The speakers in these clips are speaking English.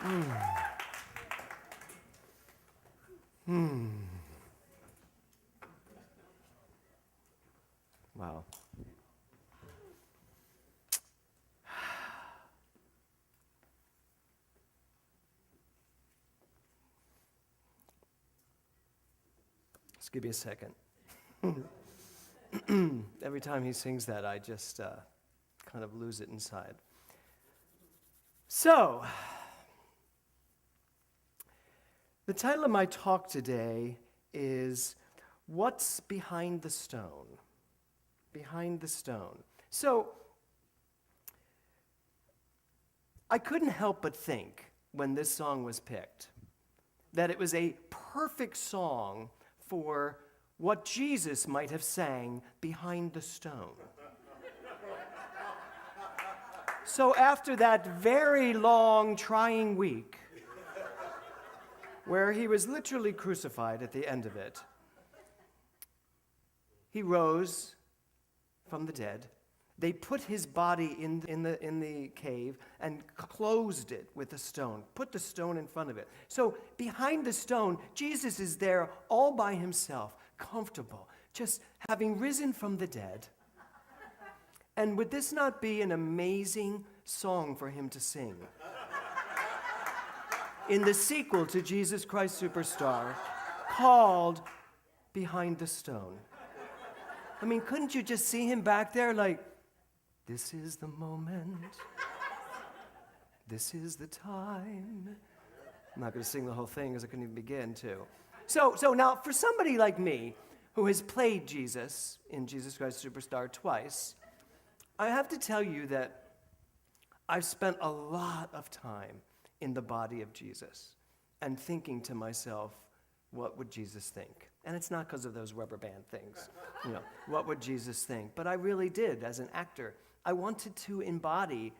Wow. Just give me a second. Every time he sings that, I just kind of lose it inside. So, the title of my talk today is What's Behind the Stone? Behind the Stone. So, I couldn't help but think when this song was picked that it was a perfect song for what Jesus might have sang behind the stone. So after that very long, trying week, where he was literally crucified at the end of it, he rose from the dead. They put his body in the cave and closed it with a stone, put the stone in front of it. So behind the stone, Jesus is there all by himself, comfortable, just having risen from the dead. And would this not be an amazing song for him to sing? In the sequel to Jesus Christ Superstar, called Behind the Stone. I mean, couldn't you just see him back there like, this is the moment, this is the time. I'm not going to sing the whole thing because I couldn't even begin to. So now, for somebody like me, who has played Jesus in Jesus Christ Superstar twice, I have to tell you that I've spent a lot of time in the body of Jesus and thinking to myself, what would Jesus think? And it's not because of those rubber band things. What would Jesus think? But I really did, as an actor. I wanted to embody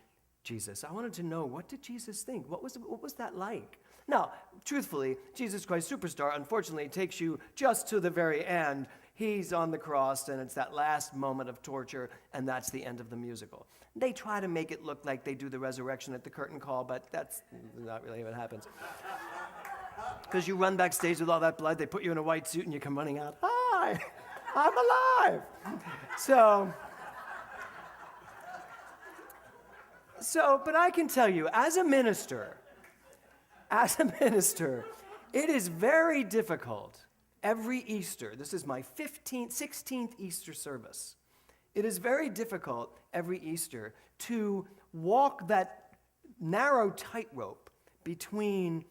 Jesus. I wanted to know, what did Jesus think? What was that like? Now, truthfully, Jesus Christ Superstar, unfortunately, takes you just to the very end. He's on the cross, and it's that last moment of torture, and that's the end of the musical. They try to make it look like they do the resurrection at the curtain call, but that's not really what happens. Because you run backstage with all that blood, they put you in a white suit, and you come running out, hi, I'm alive. But I can tell you, as a minister, it is very difficult every Easter. This is my 16th Easter service. It is very difficult every Easter to walk that narrow tightrope between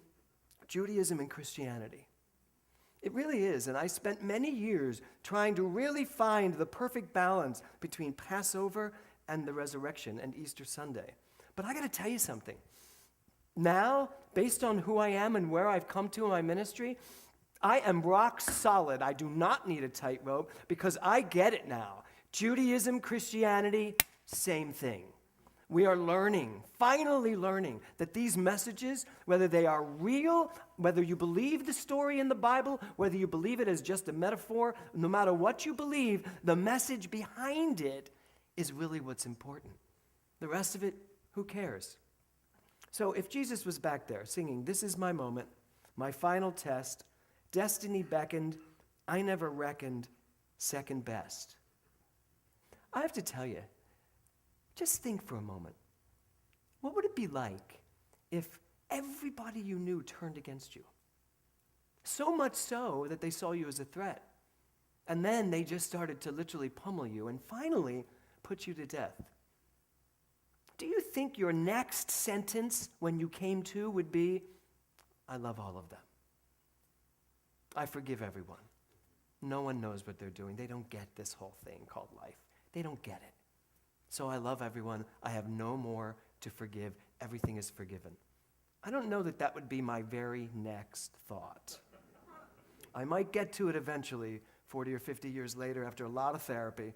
Judaism and Christianity. It really is, and I spent many years trying to really find the perfect balance between Passover and the resurrection and Easter Sunday. But I got to tell you something. Now, based on who I am and where I've come to in my ministry, I am rock solid. I do not need a tightrope because I get it now. Judaism, Christianity, same thing. We are finally learning, that these messages, whether they are real, whether you believe the story in the Bible, whether you believe it as just a metaphor, no matter what you believe, the message behind it is really what's important. The rest of it, who cares? So if Jesus was back there singing, "This is my moment, my final test, destiny beckoned, I never reckoned second best." I have to tell you, just think for a moment. What would it be like if everybody you knew turned against you? So much so that they saw you as a threat. And then they just started to literally pummel you and finally put you to death. Do you think your next sentence when you came to would be, "I love all of them. I forgive everyone. No one knows what they're doing. They don't get this whole thing called life. They don't get it. So I love everyone. I have no more to forgive. Everything is forgiven." I don't know that that would be my very next thought. I might get to it eventually, 40 or 50 years later, after a lot of therapy,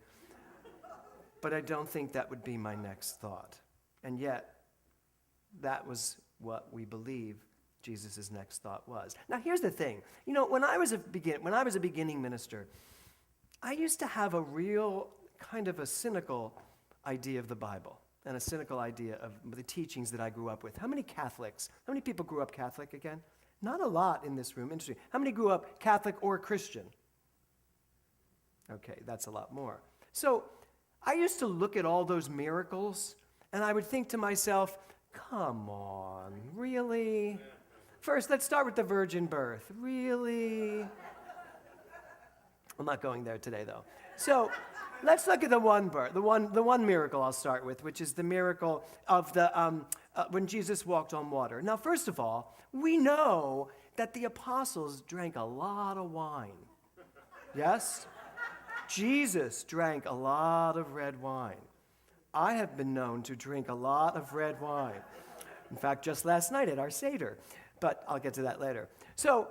but I don't think that would be my next thought. And yet, that was what we believe Jesus' next thought was. Now, here's the thing. When I was a beginning minister, I used to have a real kind of a cynical idea of the Bible. and a cynical idea of the teachings that I grew up with. How many Catholics, how many people grew up Catholic again? Not a lot in this room. Interesting. How many grew up Catholic or Christian? Okay, that's a lot more. So I used to look at all those miracles, and I would think to myself, come on, really? First, let's start with the virgin birth. Really? I'm not going there today, though. So let's look at the one miracle I'll start with, which is the miracle of when Jesus walked on water. Now, first of all, we know that the apostles drank a lot of wine. Yes? Jesus drank a lot of red wine. I have been known to drink a lot of red wine. In fact, just last night at our Seder. But I'll get to that later. So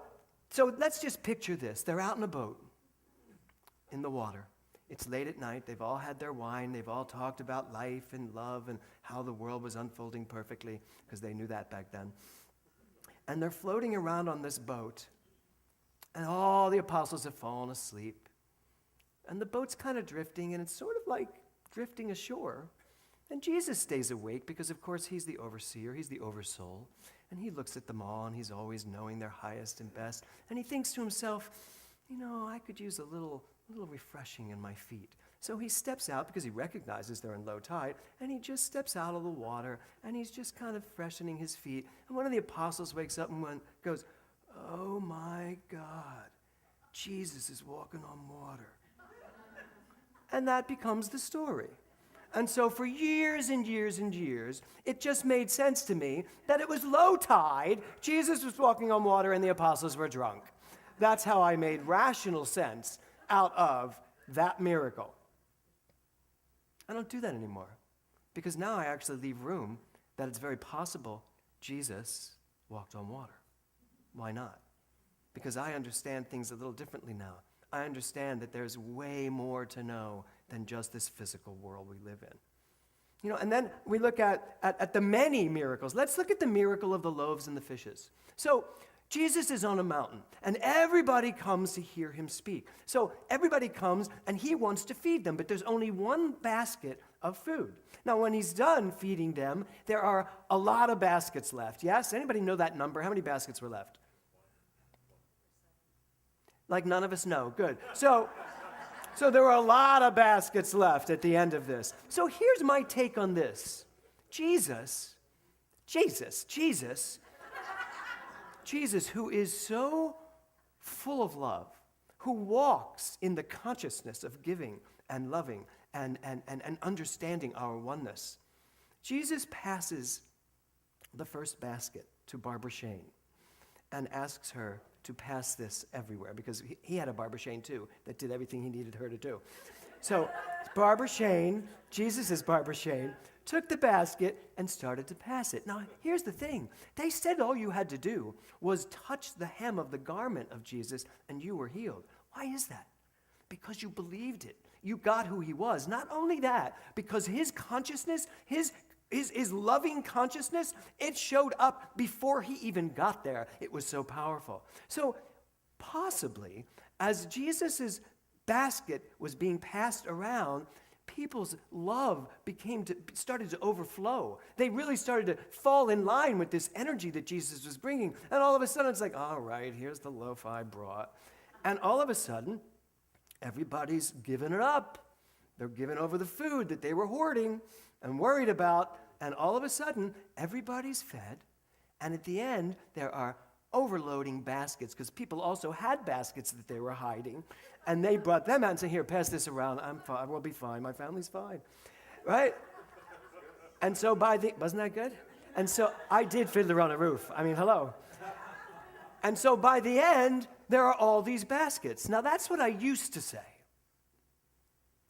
let's just picture this. They're out in a boat in the water. It's late at night. They've all had their wine. They've all talked about life and love and how the world was unfolding perfectly, because they knew that back then. And they're floating around on this boat, and all the apostles have fallen asleep. And the boat's kind of drifting, and it's sort of like drifting ashore. And Jesus stays awake because, of course, he's the overseer, he's the oversoul. And he looks at them all, and he's always knowing their highest and best. And he thinks to himself, I could use a little refreshing in my feet. So he steps out because he recognizes they're in low tide, and he just steps out of the water, and he's just kind of freshening his feet. And one of the apostles wakes up and goes, oh my God, Jesus is walking on water. And that becomes the story. And so for years and years and years, it just made sense to me that it was low tide, Jesus was walking on water, and the apostles were drunk. That's how I made rational sense out of that miracle. I don't do that anymore, because now I actually leave room that it's very possible Jesus walked on water. Why not? Because I understand things a little differently now. I understand that there's way more to know than just this physical world we live in. And then we look at the many miracles. Let's look at the miracle of the loaves and the fishes. So Jesus is on a mountain, and everybody comes to hear him speak. So everybody comes, and he wants to feed them, but there's only one basket of food. Now, when he's done feeding them, there are a lot of baskets left. Yes? Anybody know that number? How many baskets were left? Like none of us know. Good. So there were a lot of baskets left at the end of this. So here's my take on this. Jesus, who is so full of love, who walks in the consciousness of giving and loving and understanding our oneness. Jesus passes the first basket to Barbara Shane and asks her to pass this everywhere, because he had a Barbara Shane too that did everything he needed her to do. So Barbara Shane, Jesus' Barbara Shane, took the basket and started to pass it. Now, here's the thing. They said all you had to do was touch the hem of the garment of Jesus and you were healed. Why is that? Because you believed it. You got who he was. Not only that, because his consciousness, his loving consciousness, it showed up before he even got there. It was so powerful. So possibly, as Jesus' basket was being passed around, people's love started to overflow. They really started to fall in line with this energy that Jesus was bringing. And all of a sudden, it's like, all right, here's the loaf I brought. And all of a sudden, everybody's giving it up. They're giving over the food that they were hoarding and worried about. And all of a sudden, everybody's fed. And at the end, there are overloading baskets, because people also had baskets that they were hiding. And they brought them out and said, here, pass this around. I'm fine. We'll be fine. My family's fine. Right? And so wasn't that good? And so I did Fiddler on a Roof. I mean, hello. And so by the end, there are all these baskets. Now, that's what I used to say.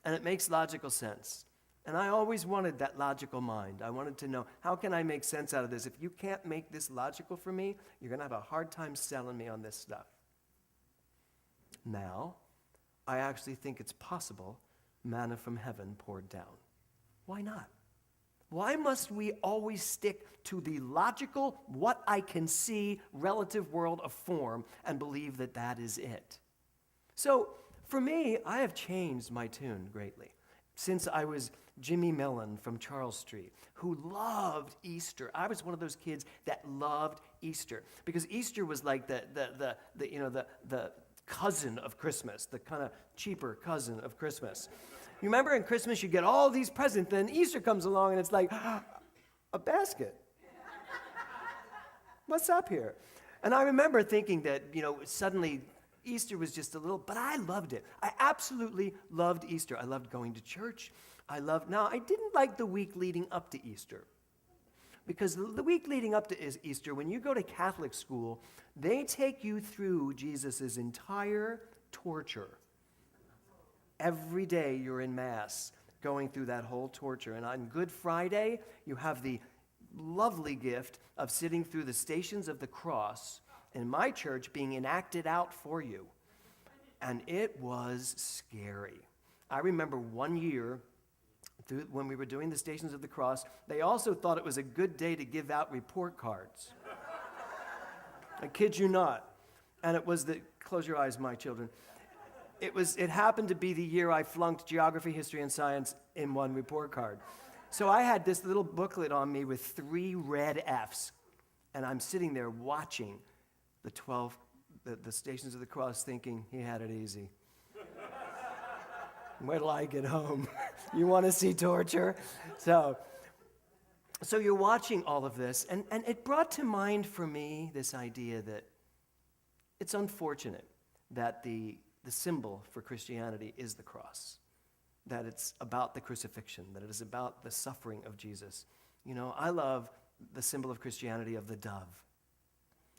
And it makes logical sense. And I always wanted that logical mind. I wanted to know, how can I make sense out of this? If you can't make this logical for me, you're going to have a hard time selling me on this stuff. Now, I actually think it's possible manna from heaven poured down. Why not? Why must we always stick to the logical, what I can see, relative world of form and believe that that is it? So, for me, I have changed my tune greatly. Since I was Jimmy Mellon from Charles Street, who loved Easter. I was one of those kids that loved Easter because Easter was like the cousin of Christmas, the kind of cheaper cousin of Christmas. You remember in Christmas you get all these presents, then Easter comes along and it's like a basket. What's up here? And I remember thinking that, suddenly Easter was just a little, but I loved it. I absolutely loved Easter. I loved going to church. Now, I didn't like the week leading up to Easter. Because the week leading up to Easter, when you go to Catholic school, they take you through Jesus' entire torture. Every day you're in Mass, going through that whole torture. And on Good Friday, you have the lovely gift of sitting through the Stations of the Cross in my church being enacted out for you. And it was scary. I remember one year, when we were doing the Stations of the Cross, they also thought it was a good day to give out report cards. I kid you not. And it was close your eyes, my children. It happened to be the year I flunked geography, history, and science in one report card. So I had this little booklet on me with 3 red Fs, and I'm sitting there watching the Stations of the Cross thinking he had it easy. Wait till I get home. You want to see torture? So you're watching all of this, and it brought to mind for me this idea that it's unfortunate that the symbol for Christianity is the cross, that it's about the crucifixion, that it is about the suffering of Jesus. I love the symbol of Christianity of the dove,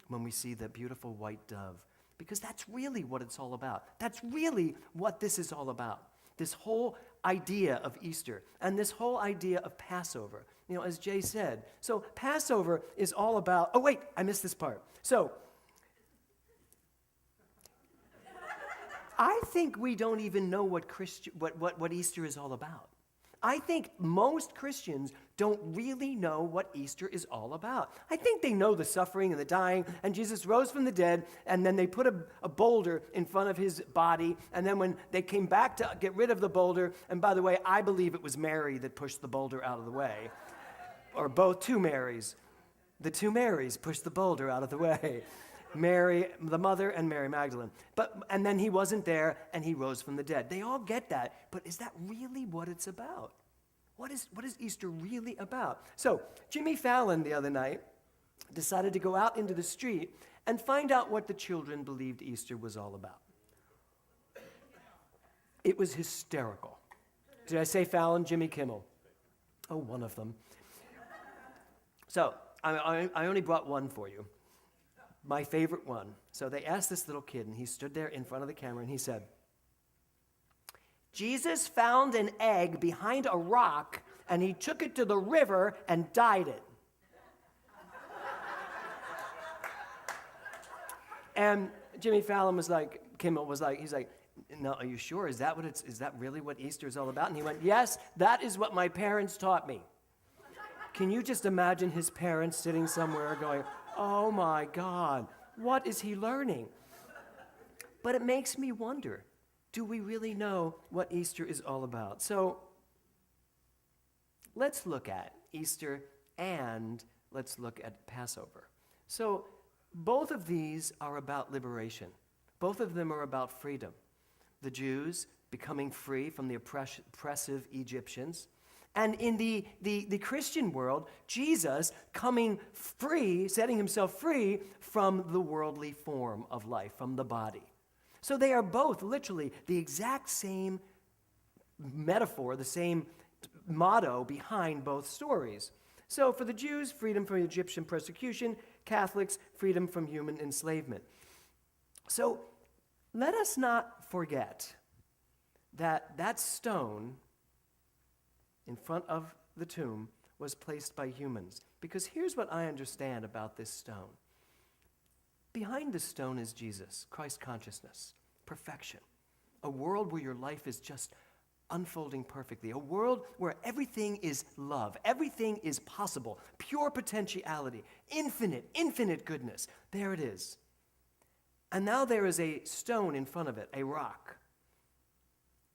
when we see the beautiful white dove, because that's really what it's all about. That's really what this is all about. This whole idea of Easter and this whole idea of Passover, as Jay said. So Passover is all about, oh wait, I missed this part. So I think we don't even know what Easter is all about. I think most Christians don't really know what Easter is all about. I think they know the suffering and the dying, and Jesus rose from the dead, and then they put a boulder in front of his body, and then when they came back to get rid of the boulder, and by the way, I believe it was Mary that pushed the boulder out of the way, or both 2 Marys. The 2 Marys pushed the boulder out of the way. Mary, the mother, and Mary Magdalene. And then he wasn't there, and he rose from the dead. They all get that, but is that really what it's about? What is Easter really about? So Jimmy Fallon the other night decided to go out into the street and find out what the children believed Easter was all about. It was hysterical. Did I say Fallon? Jimmy Kimmel. Oh, one of them. So I only brought one for you. My favorite one. So they asked this little kid, and he stood there in front of the camera, and he said, Jesus found an egg behind a rock, and he took it to the river and dyed it. And Jimmy Fallon he's like, no, are you sure? Is that really what Easter is all about? And he went, yes, that is what my parents taught me. Can you just imagine his parents sitting somewhere going, oh my God, what is he learning? But it makes me wonder, do we really know what Easter is all about? So let's look at Easter and let's look at Passover. So both of these are about liberation. Both of them are about freedom. The Jews becoming free from the oppressive Egyptians. And in the Christian world, Jesus coming free, setting himself free from the worldly form of life, from the body. So they are both literally the exact same metaphor, the same motto behind both stories. So for the Jews, freedom from Egyptian persecution. Catholics, freedom from human enslavement. So let us not forget that stone in front of the tomb was placed by humans. Because here's what I understand about this stone. Behind the stone is Jesus, Christ consciousness, perfection. A world where your life is just unfolding perfectly. A world where everything is love. Everything is possible. Pure potentiality. Infinite goodness. There it is. And now there is a stone in front of it, a rock.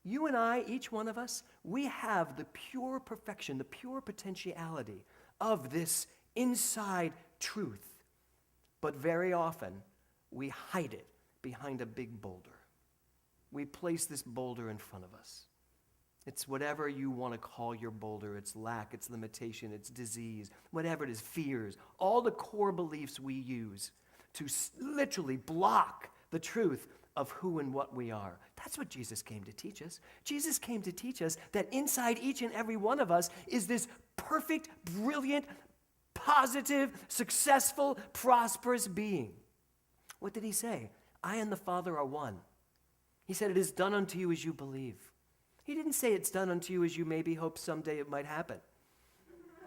You and I, each one of us, we have the pure perfection, the pure potentiality of this inside truth. But very often, we hide it behind a big boulder. We place this boulder in front of us. It's whatever you want to call your boulder. It's lack, it's limitation, it's disease, whatever it is, fears. All the core beliefs we use to literally block the truth of who and what we are. That's what Jesus came to teach us. Jesus came to teach us that inside each and every one of us is this perfect, brilliant, positive, successful, prosperous being. What did he say? I and the Father are one. He said, it is done unto you as you believe. He didn't say it's done unto you as you maybe hope someday it might happen.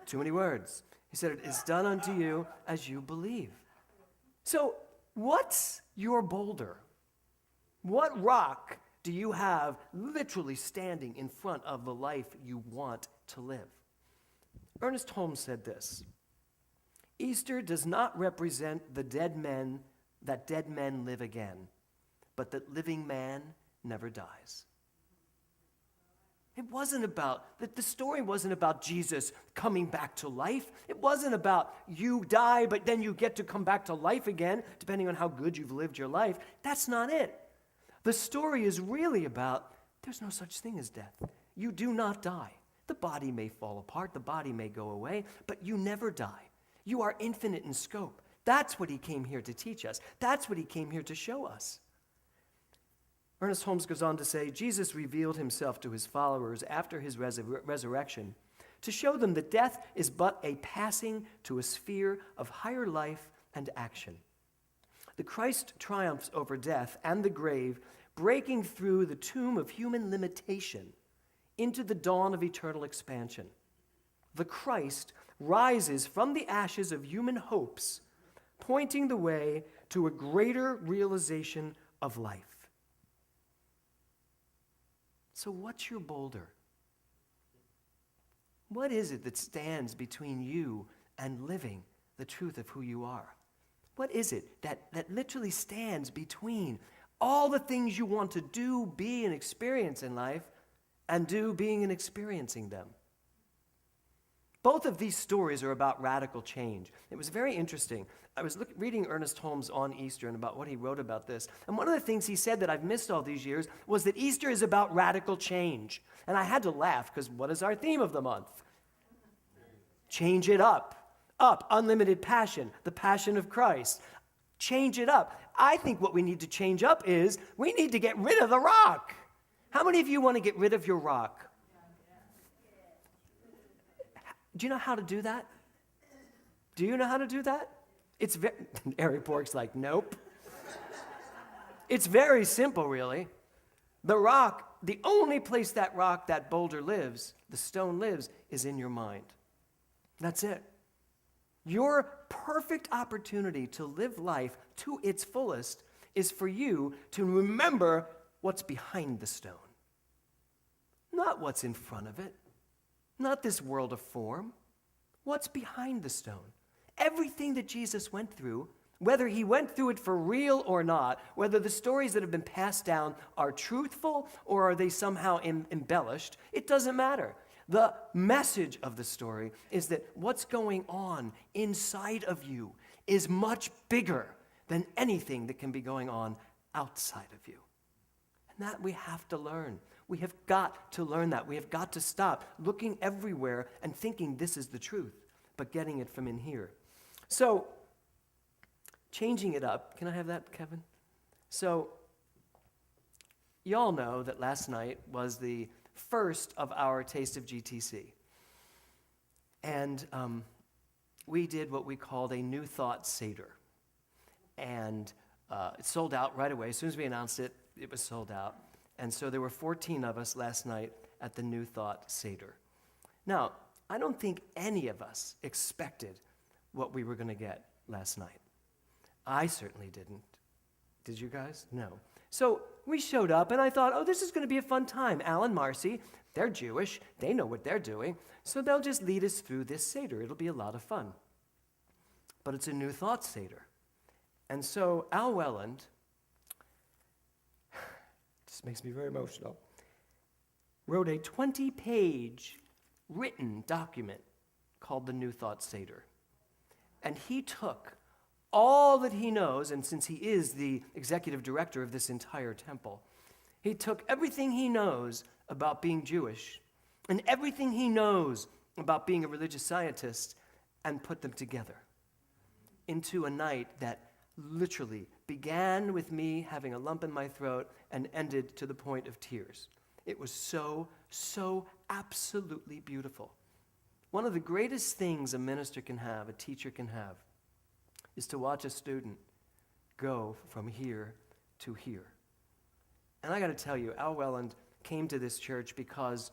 Too many words. He said, it is done unto you as you believe. So, what's your boulder? What rock do you have literally standing in front of the life you want to live? Ernest Holmes said this: Easter does not represent that dead men live again, but that living man never dies. It wasn't about, the story wasn't about Jesus coming back to life. It wasn't about you die, but then you get to come back to life again, depending on how good you've lived your life. That's not it. The story is really about there's no such thing as death. You do not die. The body may fall apart, the body may go away, but you never die. You are infinite in scope. That's what he came here to teach us. That's what he came here to show us. Ernest Holmes goes on to say, Jesus revealed himself to his followers after his resurrection to show them that death is but a passing to a sphere of higher life and action. The Christ triumphs over death and the grave, breaking through the tomb of human limitation into the dawn of eternal expansion. The Christ rises from the ashes of human hopes, pointing the way to a greater realization of life. So what's your boulder? What is it that stands between you and living the truth of who you are? What is it that literally stands between all the things you want to do, be, and experience in life and do, being, and experiencing them? Both of these stories are about radical change. It was very interesting. I was reading Ernest Holmes on Easter and about what he wrote about this. And one of the things he said that I've missed all these years was that Easter is about radical change. And I had to laugh because what is our theme of the month? Change it up. Up, unlimited passion, the passion of Christ. Change it up. I think what we need to change up is we need to get rid of the rock. How many of you want to get rid of your rock? Do you know how to do that? Do you know how to do that? It's very, Eric Bork's like, nope. It's very simple, really. The rock, the only place that rock, that boulder lives, the stone lives, is in your mind. That's it. Your perfect opportunity to live life to its fullest is for you to remember what's behind the stone. Not what's in front of it. Not this world of form. What's behind the stone? Everything that Jesus went through, whether he went through it for real or not, whether the stories that have been passed down are truthful or are they somehow embellished, it doesn't matter. The message of the story is that what's going on inside of you is much bigger than anything that can be going on outside of you. And that we have to learn. We have got to learn that. We have got to stop looking everywhere and thinking this is the truth, but getting it from in here. So, changing it up. Can I have that, Kevin? So, y'all know that last night was the first of our Taste of GTC. And we did what we called a New Thought Seder. And it sold out right away. As soon as we announced it, it was sold out. And so there were 14 of us last night at the New Thought Seder. Now, I don't think any of us expected what we were going to get last night. I certainly didn't. Did you guys? No. So we showed up, and I thought, oh, this is going to be a fun time. Al and Marcy, they're Jewish. They know what they're doing. So they'll just lead us through this Seder. It'll be a lot of fun. But it's a New Thought Seder. And so Al Welland, this makes me very emotional. wrote a 20-page written document called the New Thought Seder. And he took all that he knows, and since he is the executive director of this entire temple, he took everything he knows about being Jewish and everything he knows about being a religious scientist and put them together into a night that literally began with me having a lump in my throat and ended to the point of tears. It was so absolutely beautiful. One of the greatest things a minister can have, a teacher can have, is to watch a student go from here to here. And I got to tell you, Al Welland came to this church because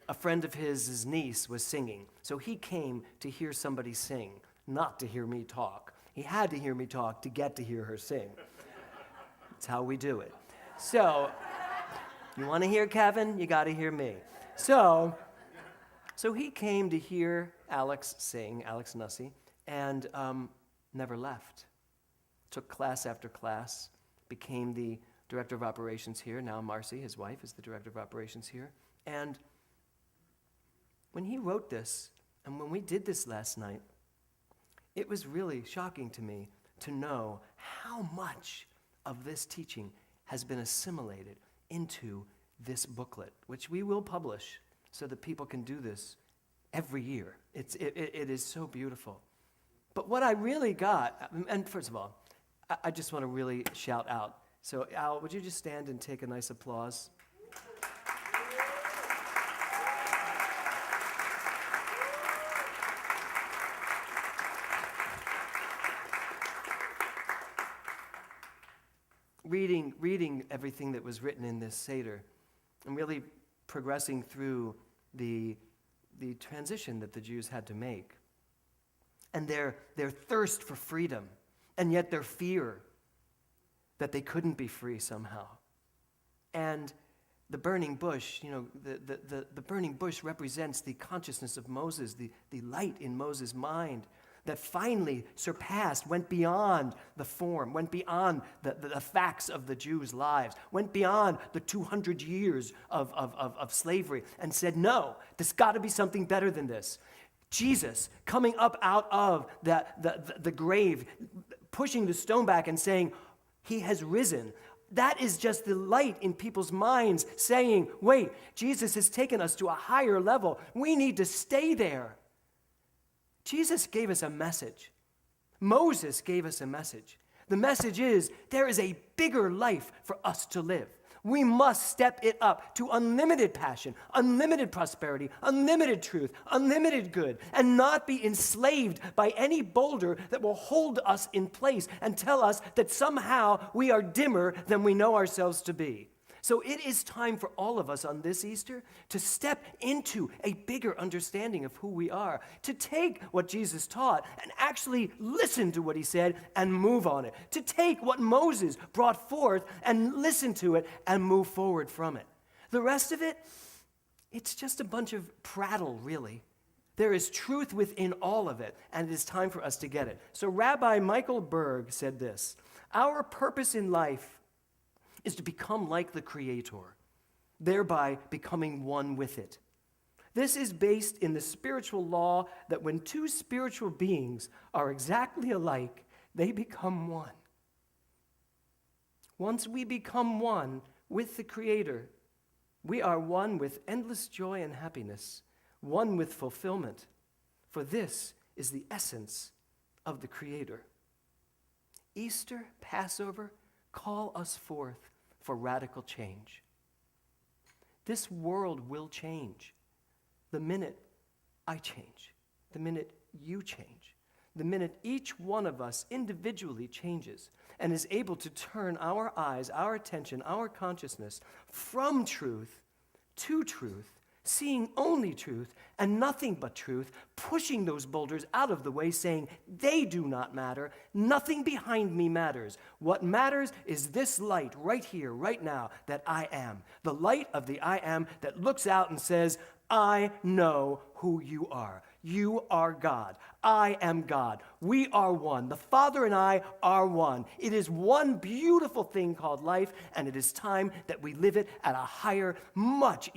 a friend of his niece was singing. So he came to hear somebody sing, not to hear me talk. He had to hear me talk to get to hear her sing. That's how we do it. So, you want to hear Kevin? You got to hear me. So he came to hear Alex sing, Alex Nussey, and never left. Took class after class, became the director of operations here. Now Marcy, his wife, is the director of operations here. And when he wrote this, and when we did this last night, it was really shocking to me to know how much of this teaching has been assimilated into this booklet, which we will publish so that people can do this every year. It is so beautiful. But what I really got, and first of all, I just want to really shout out. So Al, would you just stand and take a nice applause? Reading everything that was written in this Seder and really progressing through the transition that the Jews had to make and their thirst for freedom and yet their fear that they couldn't be free somehow. And the burning bush, the burning bush represents the consciousness of Moses, the light in Moses' mind that finally surpassed, went beyond the form, went beyond the facts of the Jews' lives, went beyond the 200 years of slavery and said, no, there's got to be something better than this. Jesus coming up out of the grave, pushing the stone back and saying, he has risen. That is just the light in people's minds saying, wait, Jesus has taken us to a higher level. We need to stay there. Jesus gave us a message. Moses gave us a message. The message is there is a bigger life for us to live. We must step it up to unlimited passion, unlimited prosperity, unlimited truth, unlimited good, and not be enslaved by any boulder that will hold us in place and tell us that somehow we are dimmer than we know ourselves to be. So it is time for all of us on this Easter to step into a bigger understanding of who we are, to take what Jesus taught and actually listen to what he said and move on it, to take what Moses brought forth and listen to it and move forward from it. The rest of it, it's just a bunch of prattle, really. There is truth within all of it, and it is time for us to get it. So Rabbi Michael Berg said this, our purpose in life is to become like the Creator, thereby becoming one with it. This is based in the spiritual law that when two spiritual beings are exactly alike, they become one. Once we become one with the Creator, we are one with endless joy and happiness, one with fulfillment, for this is the essence of the Creator. Easter, Passover, call us forth for radical change. This world will change the minute I change, the minute you change, the minute each one of us individually changes and is able to turn our eyes, our attention, our consciousness from truth to truth, seeing only truth and nothing but truth, pushing those boulders out of the way, saying, they do not matter, nothing behind me matters. What matters is this light right here, right now, that I am. The light of the I am that looks out and says, I know who you are. You are God. I am God. We are one. The Father and I are one. It is one beautiful thing called life, and it is time that we live it at a higher, much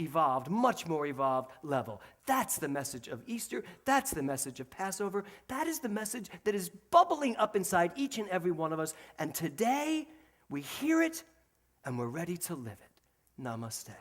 more evolved level. That's the message of Easter. That's the message of Passover. That is the message that is bubbling up inside each and every one of us. And today, we hear it, and we're ready to live it. Namaste.